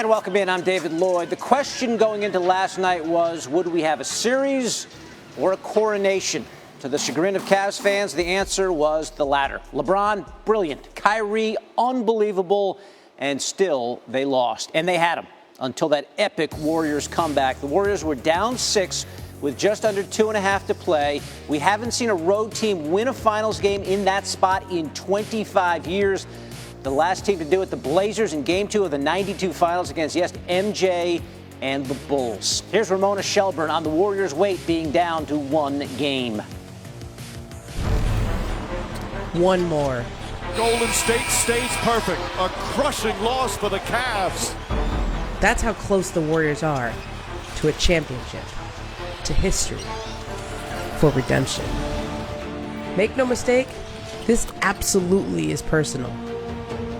And welcome in. I'm David Lloyd. The question going into last night was, would we have a series or a coronation? To the chagrin of Cavs fans, the answer was the latter. LeBron, brilliant. Kyrie, unbelievable. And still, they lost. And they had him until that epic Warriors comeback. The Warriors were down 6 with just under 2.5 to play. We haven't seen a road team win a finals game in that spot in 25 years. The last team to do it, the Blazers, in Game 2 of the 92 finals against, yes, MJ and the Bulls. Here's Ramona Shelburne on the Warriors' weight being down to 1 game. One more. Golden State stays perfect. A crushing loss for the Cavs. That's how close the Warriors are to a championship, to history, for redemption. Make no mistake, this absolutely is personal.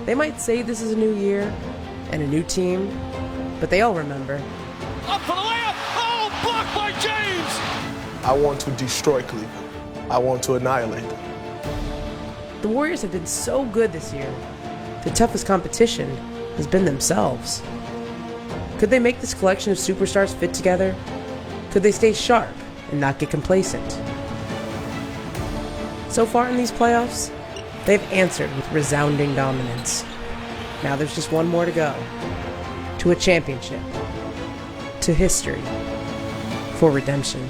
They might say this is a new year and a new team, but they all remember. Up for the layup. Oh, blocked by James. I want to destroy Cleveland. I want to annihilate them. The Warriors have been so good this year. The toughest competition has been themselves. Could they make this collection of superstars fit together? Could they stay sharp and not get complacent? So far in these playoffs, they've answered with resounding dominance. Now there's just one more to go. To a championship. To history. For redemption.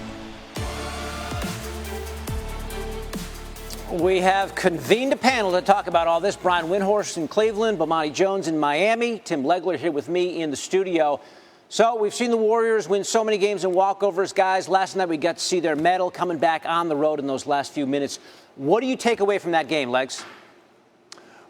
We have convened a panel to talk about all this. Brian Windhorst in Cleveland, Bomani Jones in Miami, Tim Legler here with me in the studio. So we've seen the Warriors win so many games in walkovers, guys. Last night we got to see their mettle coming back on the road in those last few minutes. What do you take away from that game, Legs?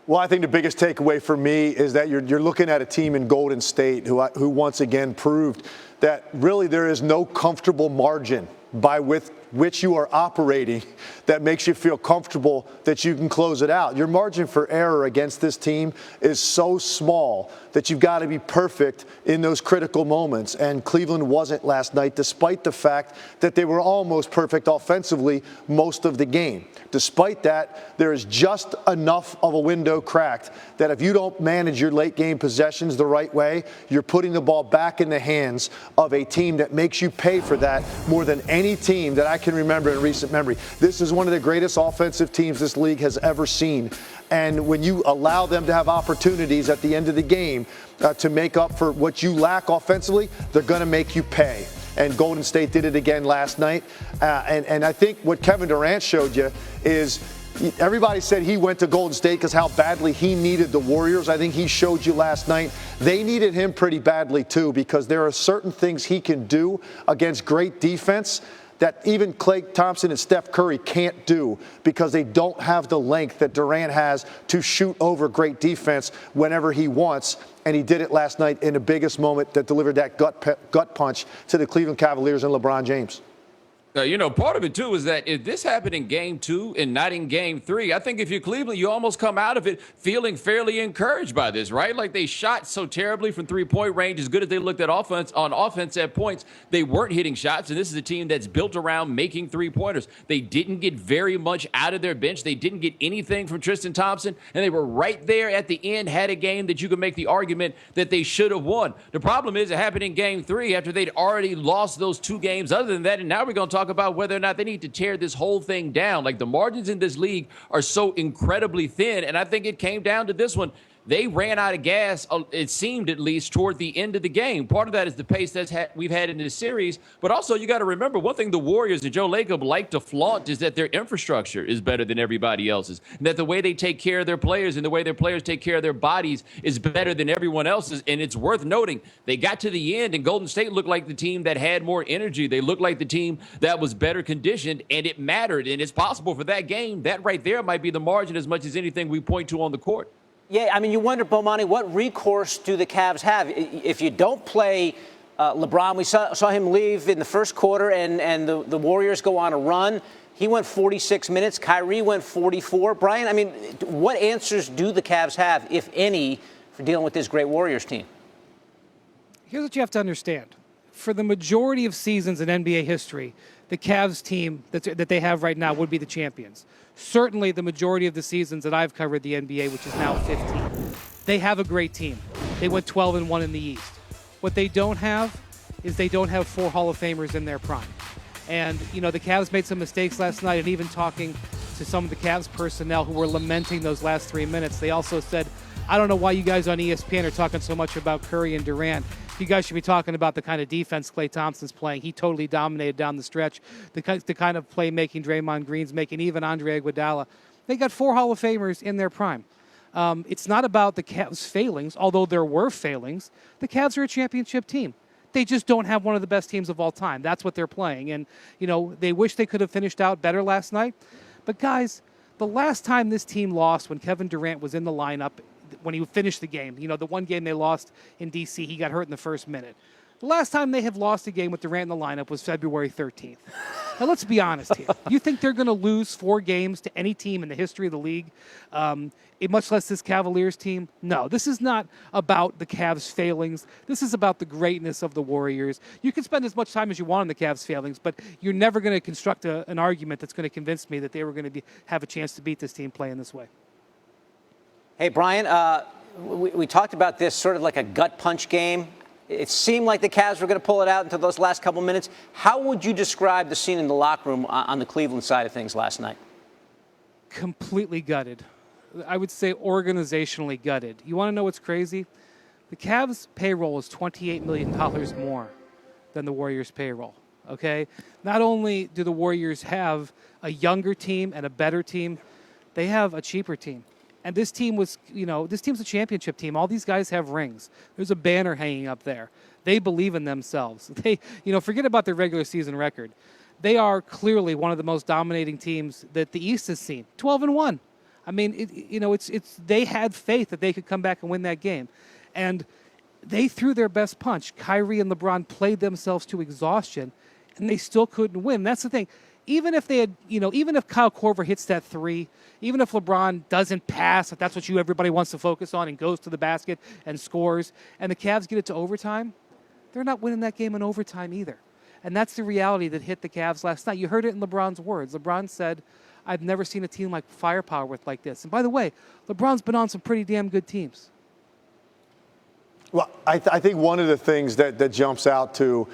Well, I think the biggest takeaway for me is that you're looking at a team in Golden State who once again proved that really there is no comfortable margin by which you are operating that makes you feel comfortable that you can close it out. Your margin for error against this team is so small that you've got to be perfect in those critical moments. And Cleveland wasn't last night, despite the fact that they were almost perfect offensively most of the game. Despite that, there is just enough of a window cracked that if you don't manage your late game possessions the right way, you're putting the ball back in the hands of a team that makes you pay for that more than any team that I can remember in recent memory. This is one of the greatest offensive teams this league has ever seen. And when you allow them to have opportunities at the end of the game to make up for what you lack offensively, they're going to make you pay. And Golden State did it again last night. And I think what Kevin Durant showed you is everybody said he went to Golden State because how badly he needed the Warriors. I think he showed you last night. They needed him pretty badly, too, because there are certain things he can do against great defense that even Klay Thompson and Steph Curry can't do because they don't have the length that Durant has to shoot over great defense whenever he wants. And he did it last night in the biggest moment that delivered that gut punch to the Cleveland Cavaliers and LeBron James. Part of it, too, is that if this happened in Game 2 and not in Game 3, I think if you're Cleveland, you almost come out of it feeling fairly encouraged by this, right? Like they shot so terribly from three-point range. As good as they looked at offense at points, they weren't hitting shots. And this is a team that's built around making three-pointers. They didn't get very much out of their bench. They didn't get anything from Tristan Thompson. And they were right there at the end, had a game that you could make the argument that they should have won. The problem is it happened in Game 3 after they'd already lost those 2 games. Other than that, and now we're going to talk about whether or not they need to tear this whole thing down. Like the margins in this league are so incredibly thin, and I think it came down to this one. They ran out of gas, it seemed at least, toward the end of the game. Part of that is the pace that we've had in this series. But also, you got to remember, one thing the Warriors and Joe Lacob like to flaunt is that their infrastructure is better than everybody else's. And that the way they take care of their players and the way their players take care of their bodies is better than everyone else's. And it's worth noting, they got to the end, and Golden State looked like the team that had more energy. They looked like the team that was better conditioned, and it mattered. And it's possible for that game, that right there might be the margin as much as anything we point to on the court. Yeah, I mean, you wonder, Bomani, what recourse do the Cavs have? If you don't play LeBron, we saw him leave in the first quarter, and the Warriors go on a run. He went 46 minutes. Kyrie went 44. Brian, I mean, what answers do the Cavs have, if any, for dealing with this great Warriors team? Here's what you have to understand. For the majority of seasons in NBA history, the Cavs team that they have right now would be the champions. Certainly the majority of the seasons that I've covered the NBA, which is now 15. They have a great team. They went 12-1 in the East. What they don't have is they don't have 4 Hall of Famers in their prime. And, the Cavs made some mistakes last night, and even talking to some of the Cavs personnel who were lamenting those last 3 minutes, they also said, I don't know why you guys on ESPN are talking so much about Curry and Durant. You guys should be talking about the kind of defense Klay Thompson's playing. He totally dominated down the stretch. The kind of playmaking Draymond Green's making, even Andre Iguodala. They got 4 Hall of Famers in their prime. It's not about the Cavs' failings, although there were failings. The Cavs are a championship team. They just don't have one of the best teams of all time. That's what they're playing. And, they wish they could have finished out better last night. But, guys, the last time this team lost when Kevin Durant was in the lineup, when he finished the game, the one game they lost in D.C., he got hurt in the first minute. The last time they have lost a game with Durant in the lineup was February 13th. Now, let's be honest here. You think they're going to lose 4 games to any team in the history of the league, much less this Cavaliers team? No, this is not about the Cavs' failings. This is about the greatness of the Warriors. You can spend as much time as you want on the Cavs' failings, but you're never going to construct an argument that's going to convince me that they were going to have a chance to beat this team playing this way. Hey, Brian, we talked about this sort of like a gut punch game. It seemed like the Cavs were going to pull it out until those last couple minutes. How would you describe the scene in the locker room on the Cleveland side of things last night? Completely gutted. I would say organizationally gutted. You want to know what's crazy? The Cavs' payroll is $28 million more than the Warriors' payroll, okay? Not only do the Warriors have a younger team and a better team, they have a cheaper team. And this team was, this team's a championship team. All these guys have rings. There's a banner hanging up there. They believe in themselves. They, forget about their regular season record. They are clearly one of the most dominating teams that the East has seen. 12-1. I mean, they had faith that they could come back and win that game. And they threw their best punch. Kyrie and LeBron played themselves to exhaustion, and they still couldn't win. That's the thing. Even if they had, even if Kyle Korver hits that 3, even if LeBron doesn't pass, if that's what everybody wants to focus on, and goes to the basket and scores, and the Cavs get it to overtime, they're not winning that game in overtime either. And that's the reality that hit the Cavs last night. You heard it in LeBron's words. LeBron said, I've never seen a team like firepower with like this. And by the way, LeBron's been on some pretty damn good teams. Well, I think one of the things that jumps out to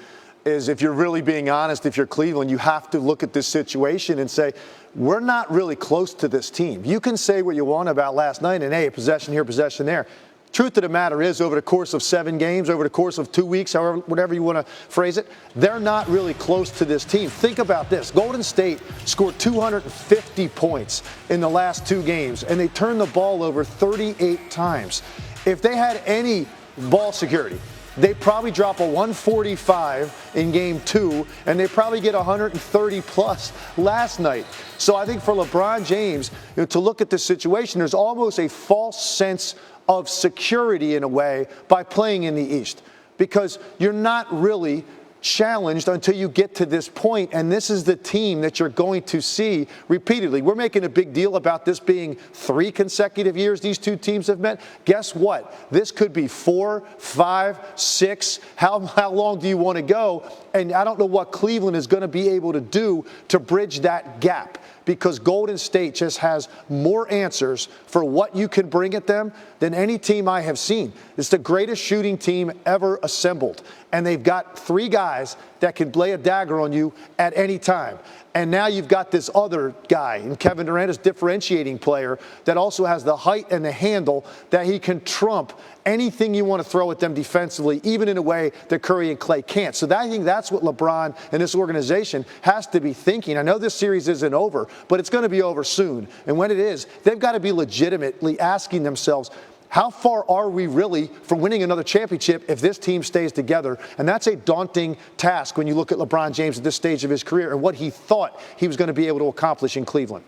is, if you're really being honest, if you're Cleveland, you have to look at this situation and say, we're not really close to this team. You can say what you want about last night and, hey, possession here, possession there. Truth of the matter is, over the course of 7 games, over the course of 2 weeks, however, whatever you want to phrase it, they're not really close to this team. Think about this. Golden State scored 250 points in the last 2 games, and they turned the ball over 38 times. If they had any ball security, they probably drop a 145 in game 2, and they probably get 130 plus last night. So I think for LeBron James, to look at this situation, there's almost a false sense of security in a way by playing in the East, because you're not really challenged until you get to this point, and this is the team that you're going to see repeatedly. We're making a big deal about this being 3 consecutive years these 2 teams have met. Guess what? This could be 4, 5, 6. How long do you want to go? And I don't know what Cleveland is going to be able to do to bridge that gap, because Golden State just has more answers for what you can bring at them than any team I have seen. It's the greatest shooting team ever assembled, and they've got 3 guys that can lay a dagger on you at any time. And now you've got this other guy, and Kevin Durant is a differentiating player that also has the height and the handle that he can trump anything you want to throw at them defensively, even in a way that Curry and Klay can't. So I think that's what LeBron and this organization has to be thinking. I know this series isn't over, but it's going to be over soon. And when it is, they've got to be legitimately asking themselves, how far are we really from winning another championship if this team stays together? And that's a daunting task when you look at LeBron James at this stage of his career and what he thought he was going to be able to accomplish in Cleveland.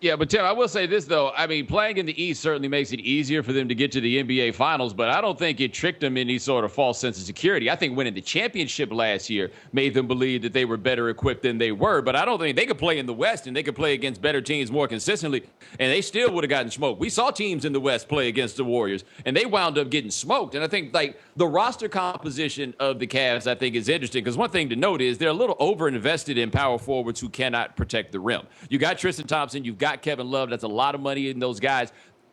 Yeah, but Tim, I will say this, though. I mean, playing in the East certainly makes it easier for them to get to the NBA Finals, but I don't think it tricked them in any sort of false sense of security. I think winning the championship last year made them believe that they were better equipped than they were, but I don't think they could play in the West, and they could play against better teams more consistently, and they still would have gotten smoked. We saw teams in the West play against the Warriors, and they wound up getting smoked. And I think, the roster composition of the Cavs, I think, is interesting, because one thing to note is they're a little over-invested in power forwards who cannot protect the rim. You got Tristan Thompson, you've got Kevin Love. That's a lot of money in those guys.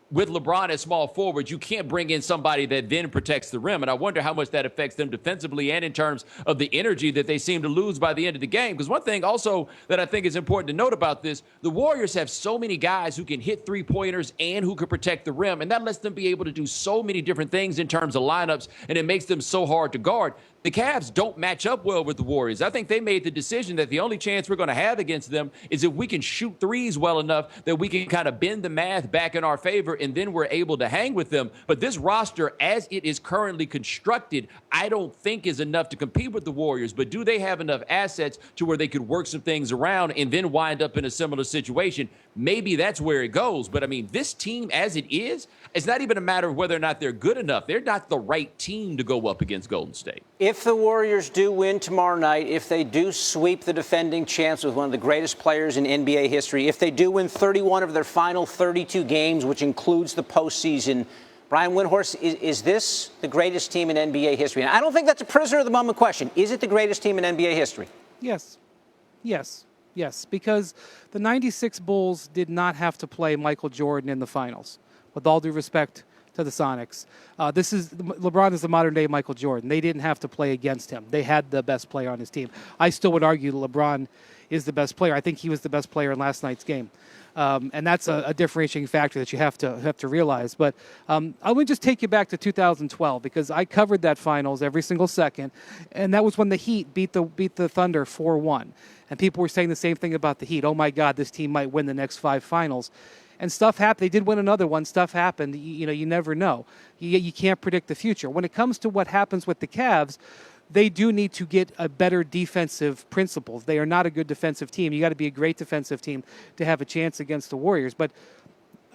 with LeBron at small forward, you can't bring in somebody that then protects the rim. And I wonder how much that affects them defensively and in terms of the energy that they seem to lose by the end of the game. Because one thing also that I think is important to note about this, the Warriors have so many guys who can hit three-pointers and who can protect the rim. And that lets them be able to do so many different things in terms of lineups, and it makes them so hard to guard. The Cavs don't match up well with the Warriors. I think they made the decision that the only chance we're going to have against them is if we can shoot threes well enough that we can kind of bend the math back in our favor, and then we're able to hang with them. But this roster, as it is currently constructed, I don't think is enough to compete with the Warriors. But do they have enough assets to where they could work some things around and then wind up in a similar situation? Maybe that's where it goes. But, I mean, this team as it is, it's not even a matter of whether or not they're good enough. They're not the right team to go up against Golden State. If the Warriors do win tomorrow night, if they do sweep the defending champs with one of the greatest players in NBA history, if they do win 31 of their final 32 games, which includes the postseason, Brian Windhorst, is this the greatest team in NBA history? And I don't think that's a prisoner of the moment question. Is it the greatest team in NBA history? Yes. Yes. Yes. Because the 96 Bulls did not have to play Michael Jordan in the finals. With all due respect to the Sonics. LeBron is the modern-day Michael Jordan. They didn't have to play against him. They had the best player on his team. I still would argue that LeBron is the best player. I think he was the best player in last night's game. And that's a differentiating factor that you have to realize. But I would just take you back to 2012 because I covered that finals every single second, and that was when the Heat beat the Thunder 4-1. And people were saying the same thing about the Heat. Oh, my God, this team might win the next 5 finals. And stuff happened. They did win another one. Stuff happened. You never know. You can't predict the future. When it comes to what happens with the Cavs, they do need to get a better defensive principles. They are not a good defensive team. You got to be a great defensive team to have a chance against the Warriors. But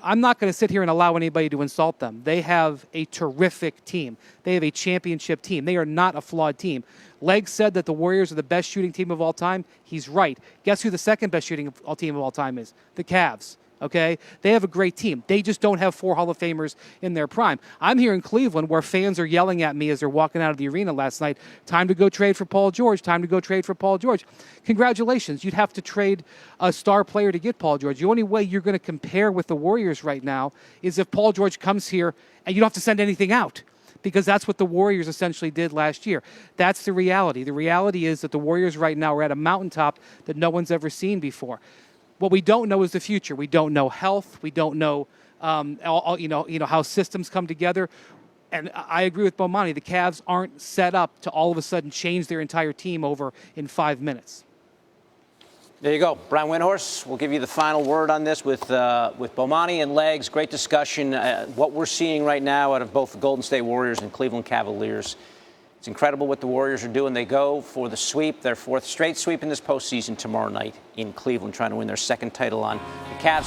I'm not going to sit here and allow anybody to insult them. They have a terrific team. They have a championship team. They are not a flawed team. Legg said that the Warriors are the best shooting team of all time. He's right. Guess who the second best shooting team of all time is? The Cavs. Okay? They have a great team. They just don't have 4 Hall of Famers in their prime. I'm here in Cleveland where fans are yelling at me as they're walking out of the arena last night, time to go trade for Paul George, time to go trade for Paul George. Congratulations. You'd have to trade a star player to get Paul George. The only way you're going to compare with the Warriors right now is if Paul George comes here and you don't have to send anything out, because that's what the Warriors essentially did last year. That's the reality. The reality is that the Warriors right now are at a mountaintop that no one's ever seen before. What we don't know is the future. We don't know health. We don't know, how systems come together. And I agree with Bomani. The Cavs aren't set up to all of a sudden change their entire team over in 5 minutes. There you go. Brian Windhorst, we'll give you the final word on this with Bomani and Legs. Great discussion. What we're seeing right now out of both the Golden State Warriors and Cleveland Cavaliers. It's incredible what the Warriors are doing. They go for the sweep, their 4th straight sweep in this postseason tomorrow night in Cleveland, trying to win their 2nd title on the Cavs.